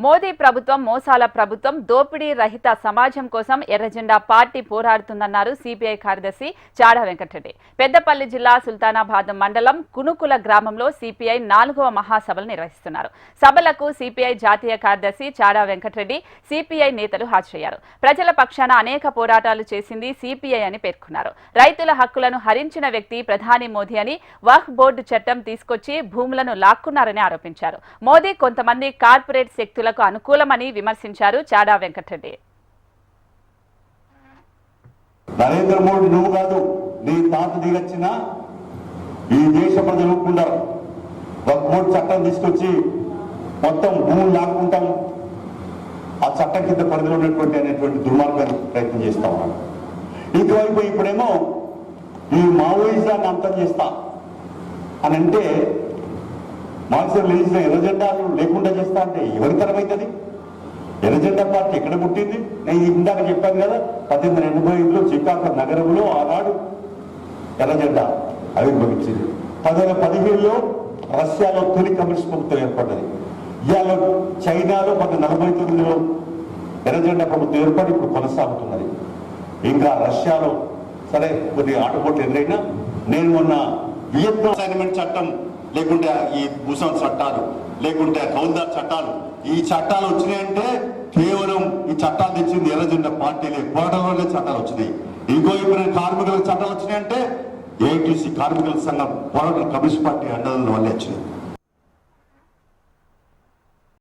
మోదీ ప్రభుత్వం మోసాల ప్రభుత్వం దోపిడీ రహిత సమాజం కోసం ఎర్రజెండా పార్టీ పోరాడుతుందన్నారు సిపిఐ కార్యదర్శి చాడా వెంకటరెడ్డి. పెద్దపల్లి జిల్లా సుల్తానాబాద్ మండలం కునుకుల గ్రామంలో సిపిఐ 4వ మహాసభలు నిర్వహిస్తున్నారు. సభలకు సిపిఐ జాతీయ కార్యదర్శి చాడా వెంకటరెడ్డి, సిపిఐ నేతలు హాజరయ్యారు. ప్రజల పక్షాన అనేక పోరాటాలు చేసింది సిపిఐ అని పేర్కొన్నారు. రైతుల హక్కులను హరించిన వ్యక్తి ప్రధాని మోదీ అని వక్ఫ్ బోర్డు చట్టం తీసుకొచ్చి భూములను లాక్కున్నారని ఆరోపించారు. మోదీ కొంతమంది కార్పొరేట్ శక్తుల అనుకూలమని విమర్శించారు చాడా వెంకటరెడ్డి. నరేంద్ర మోడీ నువ్వు కాదు, నీ తాత దిగొచ్చిన ఈ దేశ ప్రజలు ఒప్పుకున్నారు. వక్ఫ్ బోర్డు చట్టం తీసుకొచ్చి మొత్తం భూములు లాక్కుంటాం, ఆ చట్టం కింద పరిధిలో ఉన్నటువంటి అనేటువంటి దుర్మార్గాన్ని ప్రయత్నం చేస్తా ఉన్నాడు. ఇంకోవైపు ఇప్పుడేమో ఈ మావోయిజాన్ని అంతం చేస్తా అని అంటే మార్క్సిజం లెనినిజం ఎర్రజెండాలు లేకుండా చేస్తా అంటే ఎవరి తరమైతుంది? ఎర్రజెండా పార్టీ ఎక్కడ పుట్టింది? నేను ఇందాక చెప్పాను కదా, 1885లో చికాగో నగరంలో ఆనాడు ఎర్రజెండా ఆవిర్భవించింది. 1917లో రష్యాలో తొలి కమ్యూనిస్ట్ ప్రభుత్వం ఏర్పడ్డది. ఇవాళ చైనాలో 1949లో ఎర్రజెండా ప్రభుత్వం ఏర్పడి ఇప్పుడు కొనసాగుతున్నది. ఇంకా రష్యాలో సరే కొద్దిగా ఆటపోట్లు ఎదురైనా, నేను మొన్న వియత్నాం అసైన్మెంట్ చట్టం లేకుంటే ఈ భూస్వామ చట్టాలు లేకుంటే కౌల్దార్ చట్టాలు, ఈ చట్టాలు వచ్చినాయంటే కేవలం ఈ చట్టాలు తెచ్చింది ఎర్రజెండా పార్టీలే, పోరాటంలోనే చట్టాలు వచ్చినాయి. ఇంకో ఇప్పుడు కార్మికులకు చట్టాలు వచ్చినాయంటే ఏఐటీసీ కార్మికుల సంఘం పోరాటం కమ్యూనిస్ట్ పార్టీ అండదండల వల్లే వచ్చినాయి.